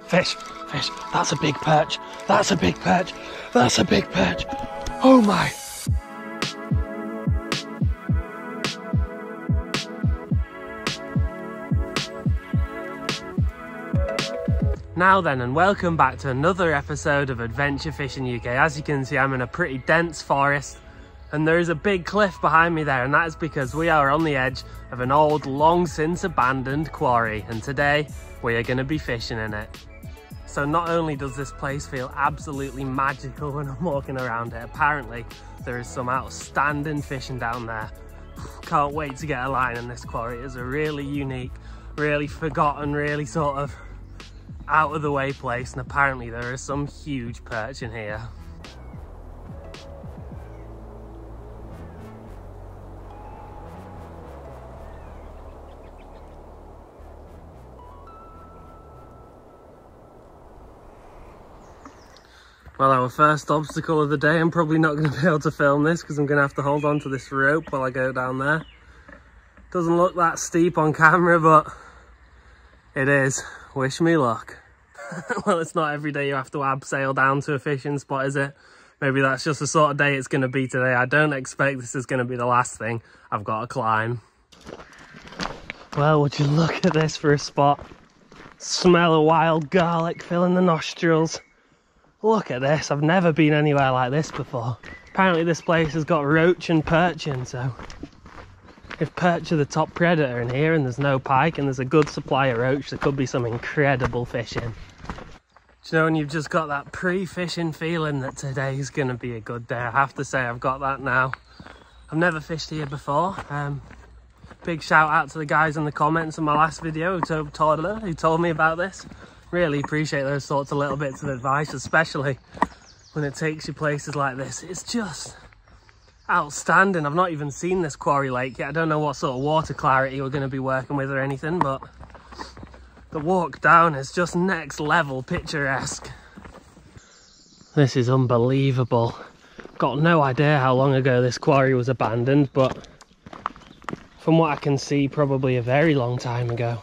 Fish, fish, that's a big perch. That's a big perch. That's a big perch. Oh my. Now then, and welcome back to another episode of Adventure Fishing UK. As you can see, I'm in a pretty dense forest and there is a big cliff behind me there, and that is because we are on the edge of an old, long since abandoned quarry, and today we are going to be fishing in it. So not only does this place feel absolutely magical when I'm walking around it, apparently there is some outstanding fishing down there. Can't wait to get a line in this quarry. It is a really unique, really forgotten, really sort of out of the way place, and apparently there is some huge perch in here. Well, our first obstacle of the day. I'm probably not going to be able to film this because I'm going to have to hold on to this rope while I go down there. Doesn't look that steep on camera, but it is. Wish me luck. Well, it's not every day you have to abseil down to a fishing spot, is it? Maybe that's just the sort of day it's going to be today. I don't expect this is going to be the last thing I've got to climb. Well, would you look at this for a spot? Smell of wild garlic filling the nostrils. Look at this, I've never been anywhere like this before. Apparently this place has got roach and perch in, so if perch are the top predator in here and there's no pike and there's a good supply of roach, there could be some incredible fishing. Do you know when you've just got that pre-fishing feeling that today's going to be a good day? I have to say I've got that now. I've never fished here before. Big shout out to the guys in the comments on my last video who told me about this. Really appreciate those sorts of little bits of advice, especially when it takes you places like this. It's just outstanding. I've not even seen this quarry lake yet. I don't know what sort of water clarity we're going to be working with or anything, but the walk down is just next level picturesque. This is unbelievable. Got no idea how long ago this quarry was abandoned, but from what I can see, probably a very long time ago.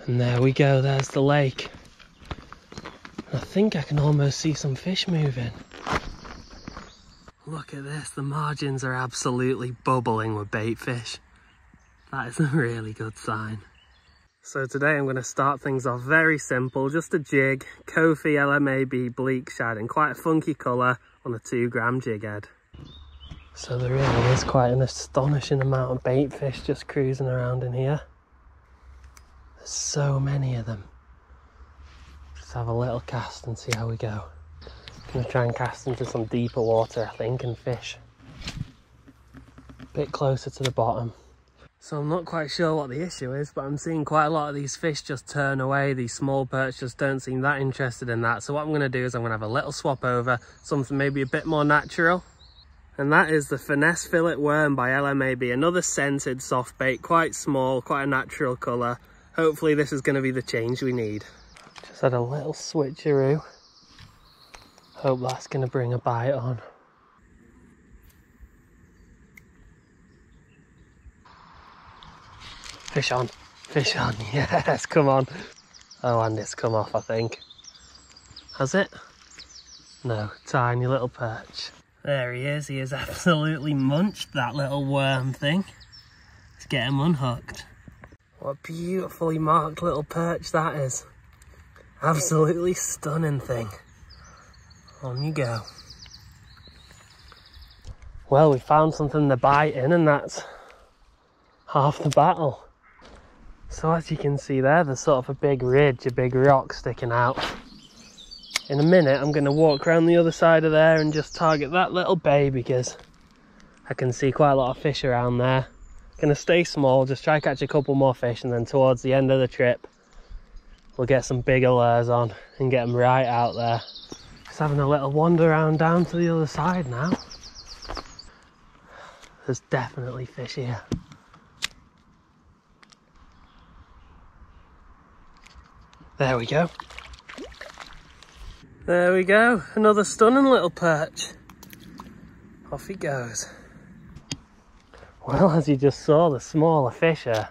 And there we go, there's the lake. I think I can almost see some fish moving. Look at this, the margins are absolutely bubbling with bait fish. That is a really good sign. So today I'm going to start things off very simple, just a jig, Kofi LMAB bleak shad in quite a funky colour on a 2-gram jig head. So there really is quite an astonishing amount of bait fish just cruising around in here. There's so many of them. Just have a little cast and see how we go. I'm going to try and cast into some deeper water, I think, and fish a bit closer to the bottom. So I'm not quite sure what the issue is, but I'm seeing quite a lot of these fish just turn away. These small perch just don't seem that interested in that. So what I'm going to do is I'm going to have a little swap over, something maybe a bit more natural. And that is the Finesse Fillet Worm by LMAB. Another scented soft bait, quite small, quite a natural colour. Hopefully this is going to be the change we need. Just had a little switcheroo. Hope that's going to bring a bite on. Fish on, yes, come on. Oh, and it's come off, I think. Has it? No, tiny little perch. There he is absolutely munched that little worm thing. Let's get him unhooked. What a beautifully marked little perch that is. Absolutely stunning thing. On you go. Well, we found something to bite in, and that's half the battle. So as you can see there, there's sort of a big ridge, a big rock sticking out. In a minute, I'm going to walk around the other side of there and just target that little bay because I can see quite a lot of fish around there. Going to stay small, just try to catch a couple more fish, and then towards the end of the trip, we'll get some bigger lures on and get them right out there. Just having a little wander around down to the other side now. There's definitely fish here. There we go. There we go, another stunning little perch. Off he goes. Well, as you just saw, the smaller fish are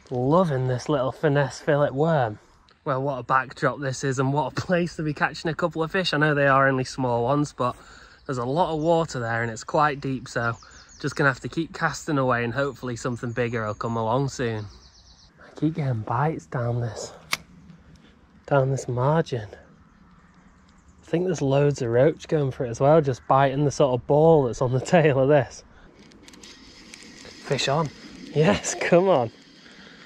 loving this little finesse fillet worm. Well, what a backdrop this is, and what a place to be catching a couple of fish. I know they are only small ones, but there's a lot of water there and it's quite deep, so just gonna have to keep casting away and hopefully something bigger will come along soon. I keep getting bites down this margin. I think there's loads of roach going for it as well, just biting the sort of ball that's on the tail of this. Fish on. Yes, come on.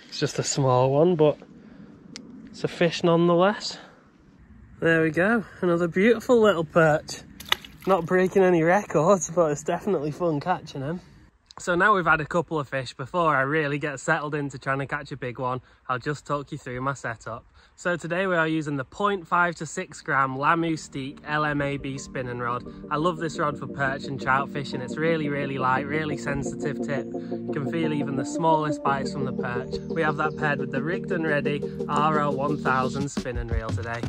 It's just a small one, but it's a fish nonetheless. There we go, another beautiful little perch. Not breaking any records, but it's definitely fun catching them. So now we've had a couple of fish, before I really get settled into trying to catch a big one, I'll just talk you through my setup. So today we are using the 0.5 to 6 gram Lamustique LMAB spinning rod. I love this rod for perch and trout fishing. It's really, really light, really sensitive tip. You can feel even the smallest bites from the perch. We have that paired with the Rigged and Ready RL1000 spinning reel today.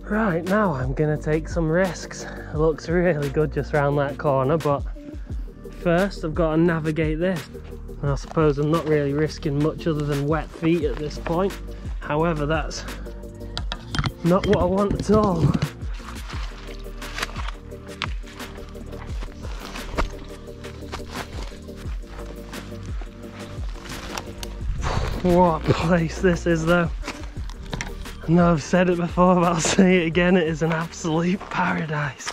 Right, now I'm gonna take some risks. It looks really good just round that corner, but first I've got to navigate this. And I suppose I'm not really risking much other than wet feet at this point. However, that's not what I want at all. What a place this is though. I know I've said it before, but I'll say it again, it is an absolute paradise.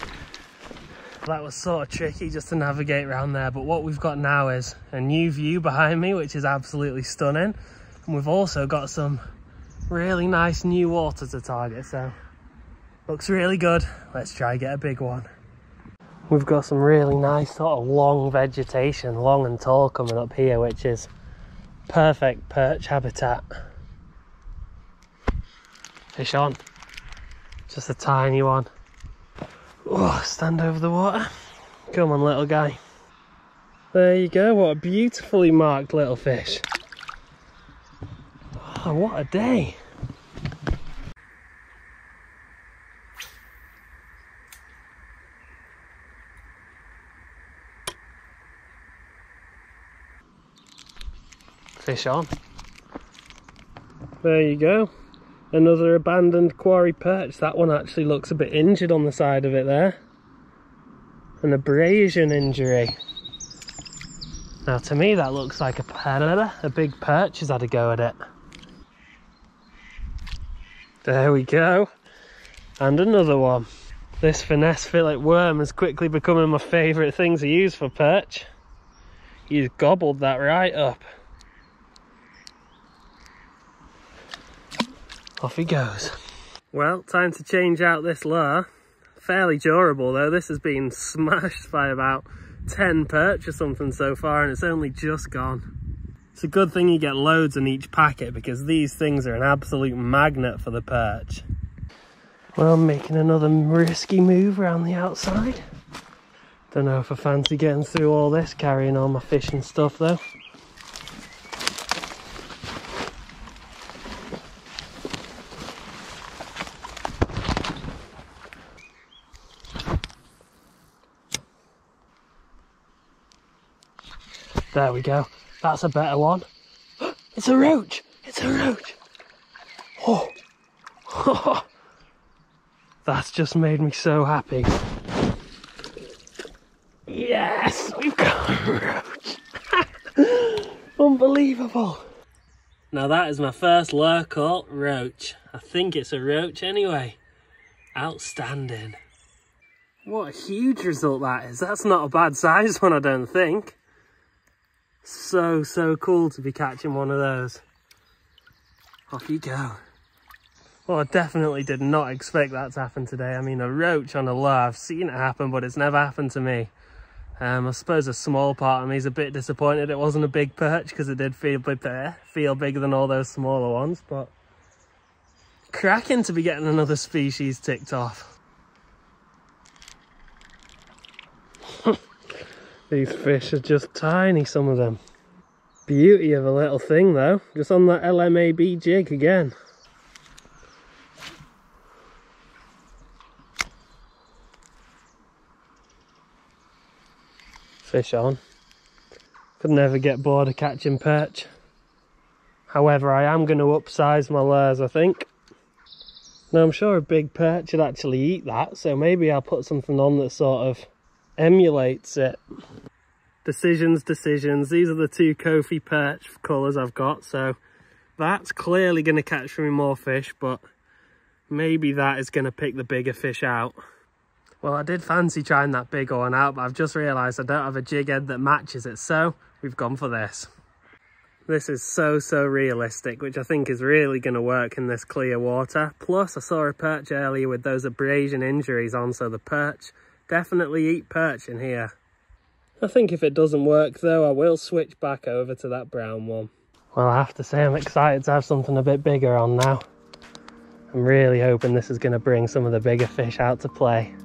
That was sort of tricky just to navigate around there, but what we've got now is a new view behind me, which is absolutely stunning. And we've also got some really nice new water to target, so looks really good. Let's try and get a big one. We've got some really nice sort of long vegetation, long and tall, coming up here, which is perfect perch habitat. Fish on, just a tiny one. Oh, stand over the water. Come on, little guy. There you go, what a beautifully marked little fish. Oh, what a day. Fish on. There you go. Another abandoned quarry perch. That one actually looks a bit injured on the side of it there. An abrasion injury. Now to me that looks like a big perch has had a go at it. There we go. And another one. This finesse fillet worm is quickly becoming my favourite thing to use for perch. He's gobbled that right up. Off he goes. Well, time to change out this lure. Fairly durable though. This has been smashed by about 10 perch or something so far, and it's only just gone. It's a good thing you get loads in each packet, because these things are an absolute magnet for the perch. Well, I'm making another risky move around the outside. Don't know if I fancy getting through all this carrying all my fish and stuff though. There we go. That's a better one. It's a roach! It's a roach! Oh! That's just made me so happy. Yes! We've got a roach! Unbelievable! Now that is my first lure caught roach. I think it's a roach anyway. Outstanding. What a huge result that is. That's not a bad size one, I don't think. So cool to be catching one of those. Off you go. Well, I definitely did not expect that to happen today. I mean, a roach on a lure, I've seen it happen, but it's never happened to me. I suppose a small part of me is a bit disappointed it wasn't a big perch, because it did feel bigger than all those smaller ones, but cracking to be getting another species ticked off. These fish are just tiny, some of them. Beauty of a little thing though, just on that LMAB jig again. Fish on. Could never get bored of catching perch. However, I am going to upsize my lures, I think. Now I'm sure a big perch would actually eat that, so maybe I'll put something on that sort of emulates it. Decisions. These are the two Kofi perch colours I've got, so that's clearly going to catch me more fish, but maybe that is going to pick the bigger fish out. Well, I did fancy trying that bigger one out, but I've just realised I don't have a jig head that matches it, so we've gone for this. This is so realistic, which I think is really going to work in this clear water. Plus, I saw a perch earlier with those abrasion injuries on, so the perch definitely eat perch in here. I think if it doesn't work though, I will switch back over to that brown one. Well, I have to say I'm excited to have something a bit bigger on now. I'm really hoping this is going to bring some of the bigger fish out to play.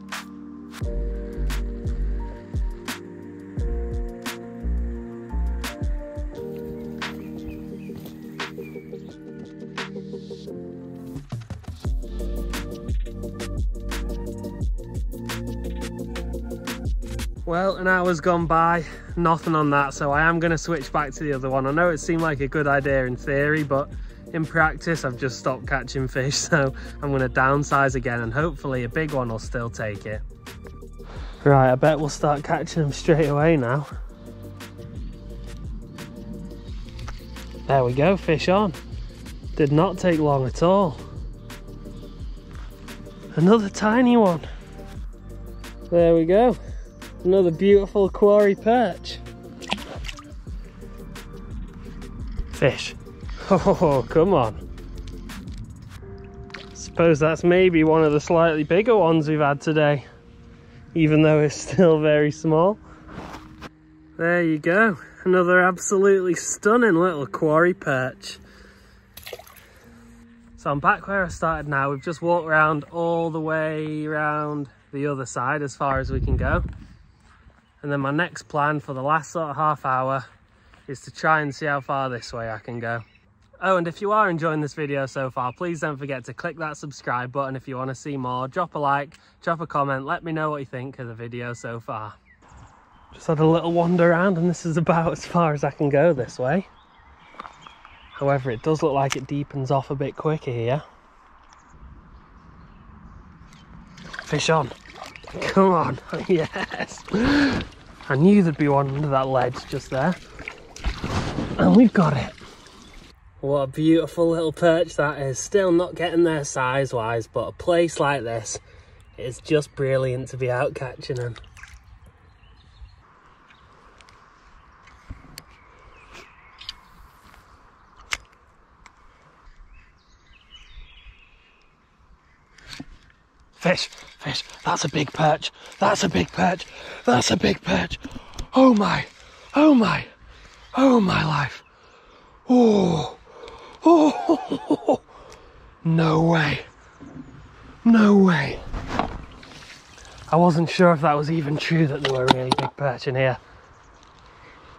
Well, an hour's gone by, nothing on that, so I am going to switch back to the other one. I know it seemed like a good idea in theory, but in practice I've just stopped catching fish, so I'm going to downsize again and hopefully a big one will still take it. Right, I bet we'll start catching them straight away now. There we go, fish on. Did not take long at all. Another tiny one. There we go. Another beautiful quarry perch. Fish. Oh, come on. Suppose that's maybe one of the slightly bigger ones we've had today, even though it's still very small. There you go. Another absolutely stunning little quarry perch. So I'm back where I started now. We've just walked around all the way around the other side as far as we can go. And then my next plan for the last sort of half hour is to try and see how far this way I can go. Oh, and if you are enjoying this video so far, please don't forget to click that subscribe button if you want to see more. Drop a like, drop a comment, let me know what you think of the video so far. Just had a little wander around and this is about as far as I can go this way. However, it does look like it deepens off a bit quicker here. Fish on. Come on, yes. I knew there'd be one under that ledge just there. And we've got it. What a beautiful little perch that is. Still not getting there size-wise, but a place like this is just brilliant to be out catching them. Fish, fish, that's a big perch, that's a big perch, that's a big perch. Oh my, oh my, oh my life. Oh, oh, no way, no way. I wasn't sure if that was even true that there were really big perch in here.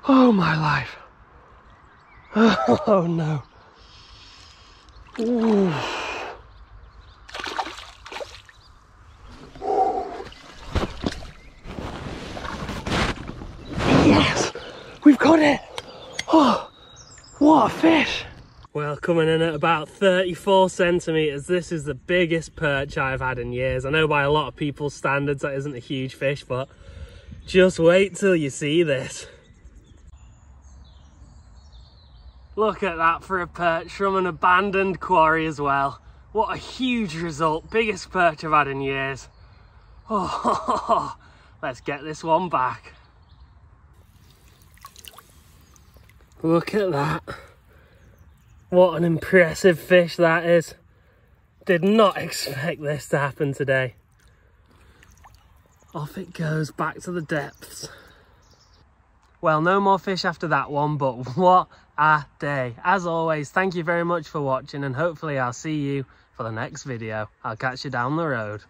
Oh my life. Oh no. Ooh. Yes, we've got it. Oh, what a fish. Well, coming in at about 34 centimetres, this is the biggest perch I've had in years. I know by a lot of people's standards that isn't a huge fish, but just wait till you see this. Look at that for a perch from an abandoned quarry as well. What a huge result, biggest perch I've had in years. Oh, let's get this one back. Look at that. What an impressive fish that is. Did not expect this to happen today. Off it goes back to the depths. Well, no more fish after that one, but what a day. As always, thank you very much for watching and hopefully I'll see you for the next video. I'll catch you down the road.